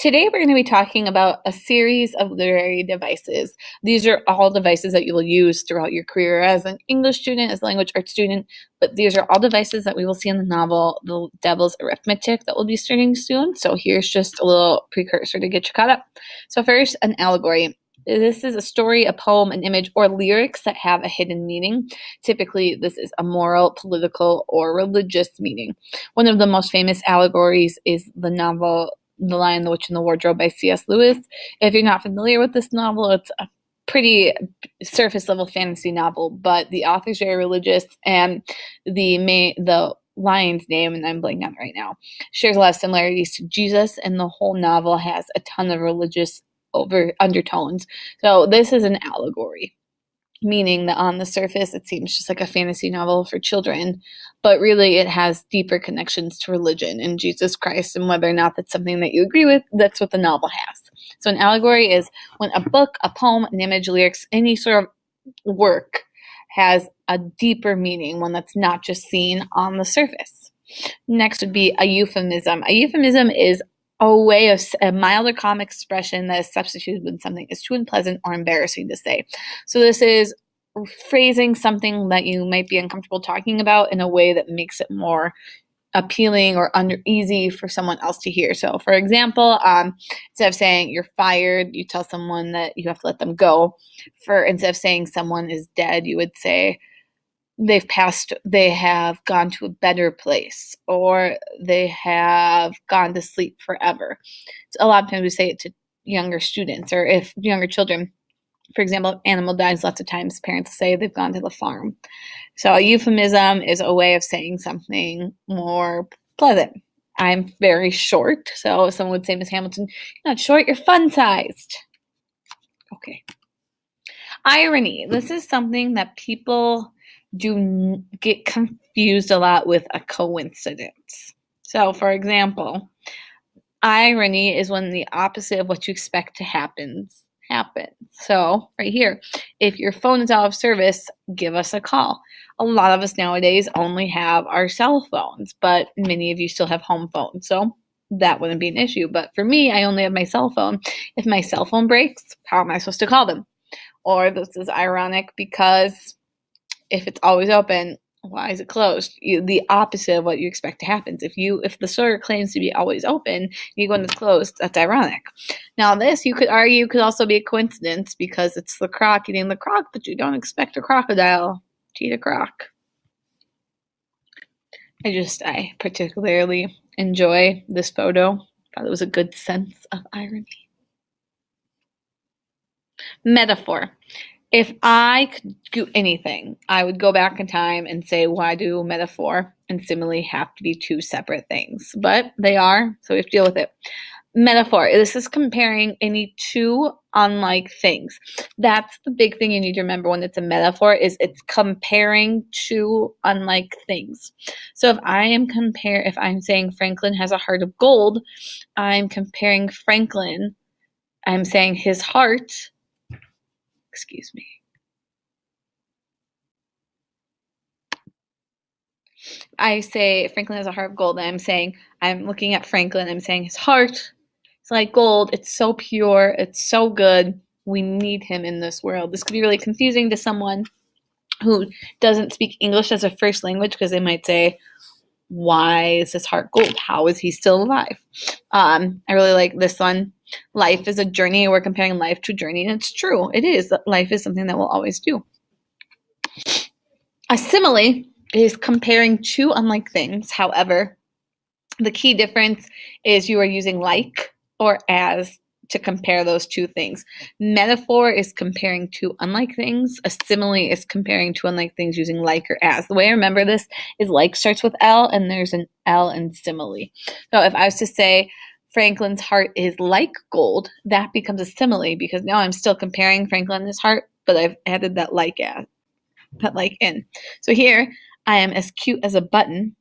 Today we're going to be talking about a series of literary devices. These are all devices that you will use throughout your career as an English student, as a language arts student, but these are all devices that we will see in the novel The Devil's Arithmetic that will be starting soon. So here's just a little precursor to get you caught up. So first, an allegory. This is a story, a poem, an image, or lyrics that have a hidden meaning. Typically, this is a moral, political, or religious meaning. One of the most famous allegories is the novel The Lion, the Witch, and the Wardrobe by C.S. Lewis. If you're not familiar with this novel, it's a pretty surface-level fantasy novel, but the author's very religious, and the lion's name, and I'm blanking on it right now, shares a lot of similarities to Jesus, and the whole novel has a ton of religious undertones. So this is an allegory, meaning that on the surface it seems just like a fantasy novel for children, but really it has deeper connections to religion and Jesus Christ, and whether or not that's something that you agree with, that's what the novel has. So an allegory is when a book, a poem, an image, lyrics, any sort of work has a deeper meaning, one that's not just seen on the surface. Next would be a euphemism. A euphemism is a way of a mild or calm expression that is substituted when something is too unpleasant or embarrassing to say. So this is phrasing something that you might be uncomfortable talking about in a way that makes it more appealing or easy for someone else to hear. So for example, instead of saying you're fired, you tell someone that you have to let them go. Instead of saying someone is dead, you would say they have gone to a better place, or they have gone to sleep forever. So a lot of times we say it to younger students, or if younger children, for example, if an animal dies, lots of times parents say they've gone to the farm. So a euphemism is a way of saying something more pleasant. I'm very short, so someone would say, Miss Hamilton, you're not short, you're fun-sized. Okay. Irony. This is something that people do get confused a lot with a coincidence. So, for example, irony is when the opposite of what you expect to happen happens. So, right here, if your phone is out of service, give us a call. A lot of us nowadays only have our cell phones, but many of you still have home phones, so that wouldn't be an issue. But for me, I only have my cell phone. If my cell phone breaks, how am I supposed to call them? Or this is ironic because if it's always open, why is it closed? The opposite of what you expect to happen. If the store claims to be always open, you go and it's closed, that's ironic. Now this, you could argue, could also be a coincidence because it's the croc eating the croc, but you don't expect a crocodile to eat a croc. I particularly enjoy this photo. Thought it was a good sense of irony. Metaphor. If I could do anything, I would go back in time and say, why do metaphor and simile have to be two separate things? But they are, so we have to deal with it. Metaphor. This is comparing any two unlike things. That's the big thing you need to remember when it's a metaphor, is it's comparing two unlike things. So if I'm saying Franklin has a heart of gold, I'm comparing Franklin. I'm saying his heart. Excuse me. I say Franklin has a heart of gold, and I'm looking at Franklin, I'm saying his heart is like gold. It's so pure. It's so good. We need him in this world. This could be really confusing to someone who doesn't speak English as a first language, because they might say, why is his heart gold? How is he still alive? I really like this one. Life is a journey. We're comparing life to a journey, and it's true. It is. Life is something that we'll always do. A simile is comparing two unlike things. However, the key difference is you are using like or as to compare those two things. Metaphor is comparing two unlike things. A simile is comparing two unlike things using like or as. The way I remember this is like starts with L, and there's an L in simile. So if I was to say Franklin's heart is like gold, that becomes a simile, because now I'm still comparing Franklin and his heart, but I've added that like in. So here, I am as cute as a button,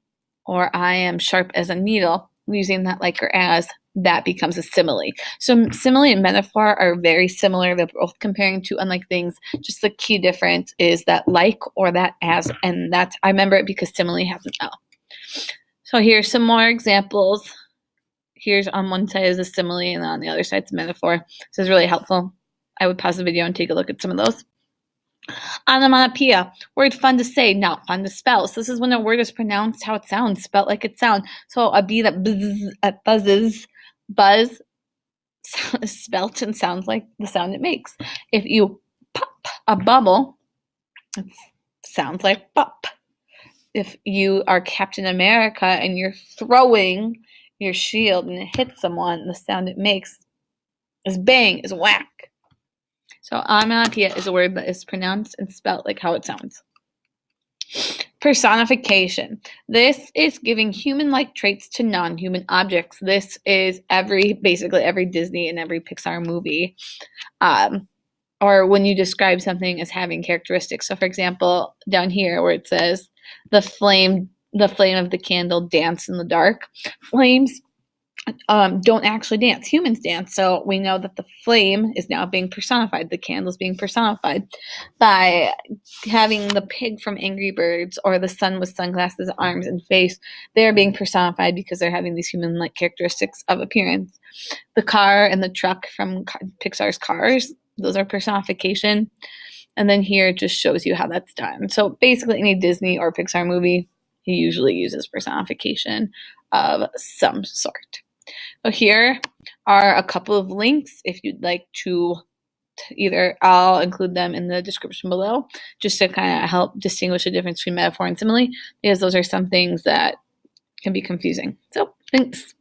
or I am sharp as a needle. Using that like or as, that becomes a simile. So simile and metaphor are very similar. They're both comparing two unlike things. Just the key difference is that like or that as, and that's, I remember it because simile has an L. So here's some more examples. here's on one side is a simile, and on the other side is a metaphor. This is really helpful. I would pause the video and take a look at some of those. Onomatopoeia, word fun to say, not fun to spell. So this is when a word is pronounced how it sounds, spelled like it sounds. So a bee that buzzes, buzz, spelt and sounds like the sound it makes. If you pop a bubble, it sounds like pop. If you are Captain America and you're throwing your shield and it hits someone, the sound it makes is bang, is whack. So onomatopoeia is a word that is pronounced and spelled like how it sounds. Personification. This is giving human-like traits to non-human objects. This is basically every Disney and every Pixar movie. Or when you describe something as having characteristics. So for example, down here where it says the flame of the candle dance in the dark. Flames don't actually dance. Humans dance. So we know that the flame is now being personified. The candle is being personified by having the pig from Angry Birds or the sun with sunglasses, arms, and face. They're being personified because they're having these human-like characteristics of appearance. The car and the truck from Pixar's Cars, those are personification. And then here it just shows you how that's done. So basically any Disney or Pixar movie, he usually uses personification of some sort. So here are a couple of links if you'd like to either, I'll include them in the description below just to kind of help distinguish the difference between metaphor and simile, because those are some things that can be confusing. So thanks.